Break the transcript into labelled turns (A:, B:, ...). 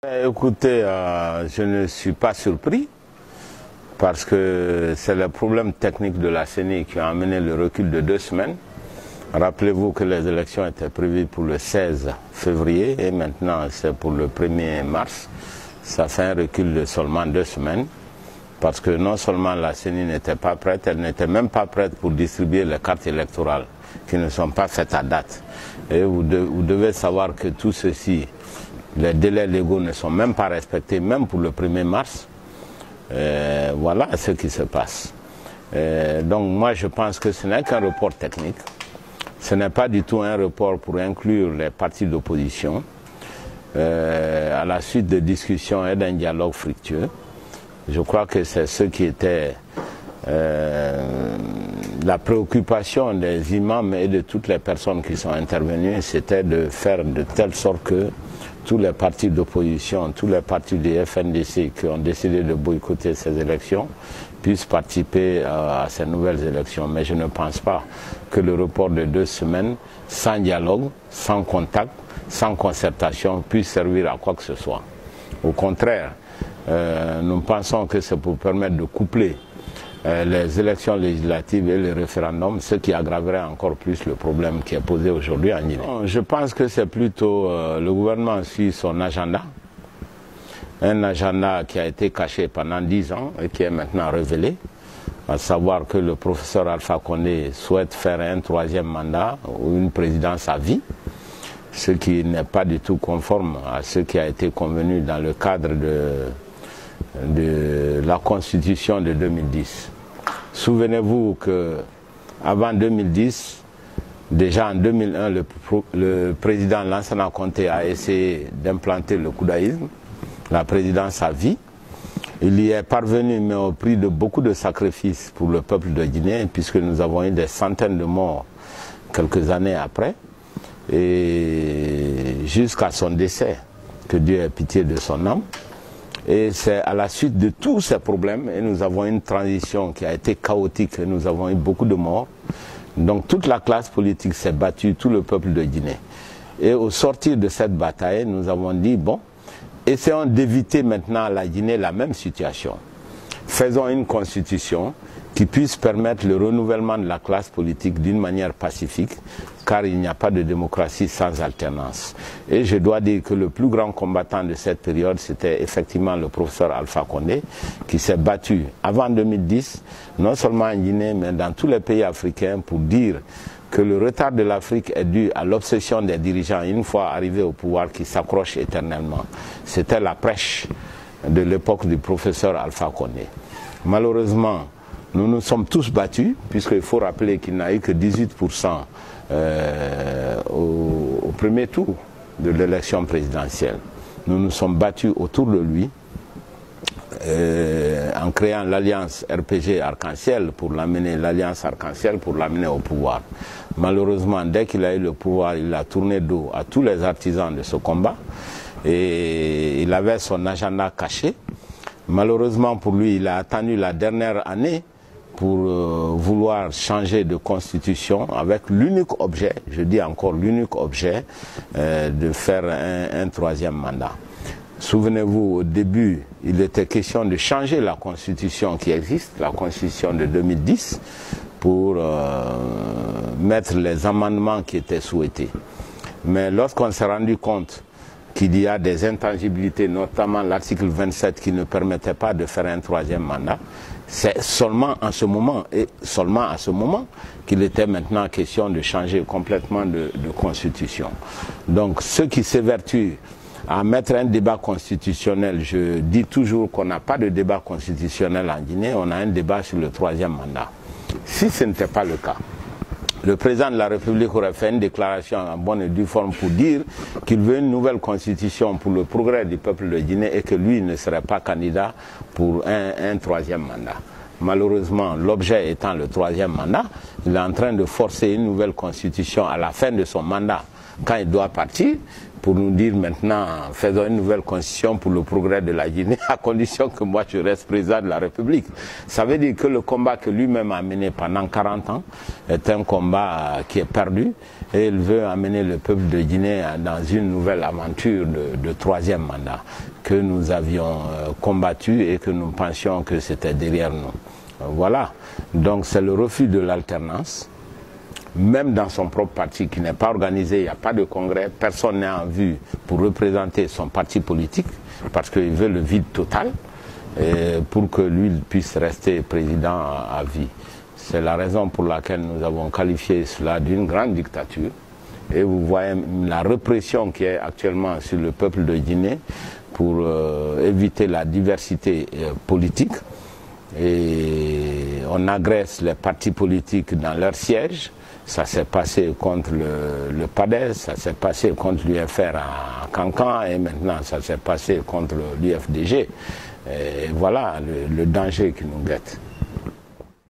A: Écoutez, je ne suis pas surpris parce que c'est le problème technique de la CENI qui a amené le recul de 2 semaines. Rappelez-vous que les élections étaient prévues pour le 16 février et maintenant c'est pour le 1er mars. Ça fait un recul de seulement 2 semaines parce que non seulement la CENI n'était pas prête, elle n'était même pas prête pour distribuer les cartes électorales qui ne sont pas faites à date. Et vous devez savoir que tout ceci, les délais légaux ne sont même pas respectés, même pour le 1er mars. Voilà ce qui se passe. Donc moi je pense que ce n'est qu'un report technique. Ce n'est pas du tout un report pour inclure les partis d'opposition à la suite de discussions et d'un dialogue fructueux. Je crois que c'est ce qui était la préoccupation des imams et de toutes les personnes qui sont intervenues, c'était de faire de telle sorte que tous les partis d'opposition, tous les partis du FNDC qui ont décidé de boycotter ces élections puissent participer à ces nouvelles élections. Mais je ne pense pas que le report de 2 semaines, sans dialogue, sans contact, sans concertation, puisse servir à quoi que ce soit. Au contraire, nous pensons que c'est pour permettre de coupler les élections législatives et les référendums, ce qui aggraverait encore plus le problème qui est posé aujourd'hui en Guinée. Je pense que c'est plutôt le gouvernement suit son agenda, un agenda qui a été caché pendant 10 ans et qui est maintenant révélé, à savoir que le professeur Alpha Condé souhaite faire un 3e mandat ou une présidence à vie, ce qui n'est pas du tout conforme à ce qui a été convenu dans le cadre de la Constitution de 2010. Souvenez-vous qu'avant 2010, déjà en 2001, le président Lansana Conté a essayé d'implanter le koudaïsme, la présidence à vie. Il y est parvenu, mais au prix de beaucoup de sacrifices pour le peuple de Guinée, puisque nous avons eu des centaines de morts quelques années après, et jusqu'à son décès, que Dieu ait pitié de son âme. Et c'est à la suite de tous ces problèmes, et nous avons une transition qui a été chaotique, et nous avons eu beaucoup de morts. Donc toute la classe politique s'est battue, tout le peuple de Guinée. Et au sortir de cette bataille, nous avons dit, bon, essayons d'éviter maintenant à la Guinée la même situation. Faisons une constitution qui puisse permettre le renouvellement de la classe politique d'une manière pacifique, car il n'y a pas de démocratie sans alternance. Et je dois dire que le plus grand combattant de cette période, c'était effectivement le professeur Alpha Condé, qui s'est battu avant 2010, non seulement en Guinée, mais dans tous les pays africains, pour dire que le retard de l'Afrique est dû à l'obsession des dirigeants, une fois arrivés au pouvoir, qui s'accrochent éternellement. C'était la prêche de l'époque du professeur Alpha Condé. Malheureusement, nous nous sommes tous battus, puisqu'il faut rappeler qu'il n'y a eu que 18% au premier tour de l'élection présidentielle. Nous nous sommes battus autour de lui en créant l'alliance RPG Arc-en-Ciel pour l'amener, l'alliance Arc-en-Ciel pour l'amener au pouvoir. Malheureusement, dès qu'il a eu le pouvoir, il a tourné dos à tous les artisans de ce combat et il avait son agenda caché. Malheureusement pour lui, il a attendu la dernière année pour vouloir changer de constitution avec l'unique objet, je dis encore l'unique objet, de faire un 3e mandat. Souvenez-vous, au début, il était question de changer la constitution qui existe, la constitution de 2010, pour mettre les amendements qui étaient souhaités. Mais lorsqu'on s'est rendu compte qu'il y a des intangibilités, notamment l'article 27 qui ne permettait pas de faire un 3e mandat, c'est seulement en ce moment, et seulement à ce moment, qu'il était maintenant question de changer complètement de constitution. Donc ceux qui s'évertuent à mettre un débat constitutionnel, je dis toujours qu'on n'a pas de débat constitutionnel en Guinée, on a un débat sur le 3e mandat. Si ce n'était pas le cas, le président de la République aurait fait une déclaration en bonne et due forme pour dire qu'il veut une nouvelle constitution pour le progrès du peuple de Guinée et que lui ne serait pas candidat pour un 3e mandat. Malheureusement, l'objet étant le 3e mandat, il est en train de forcer une nouvelle constitution à la fin de son mandat quand il doit partir, pour nous dire maintenant, faisons une nouvelle constitution pour le progrès de la Guinée, à condition que moi je reste président de la République. Ça veut dire que le combat que lui-même a mené pendant 40 ans est un combat qui est perdu, et il veut amener le peuple de Guinée dans une nouvelle aventure de troisième mandat que nous avions combattu et que nous pensions que c'était derrière nous. Voilà, donc c'est le refus de l'alternance. Même dans son propre parti qui n'est pas organisé, il n'y a pas de congrès, personne n'est en vue pour représenter son parti politique parce qu'il veut le vide total pour que lui puisse rester président à vie. C'est la raison pour laquelle nous avons qualifié cela d'une grande dictature. Et vous voyez la répression qui est actuellement sur le peuple de Guinée pour éviter la diversité politique. Et on agresse les partis politiques dans leurs sièges. Ça s'est passé contre le PADES, ça s'est passé contre l'UFR à Cancan et maintenant ça s'est passé contre l'UFDG. Et voilà le danger qui nous guette.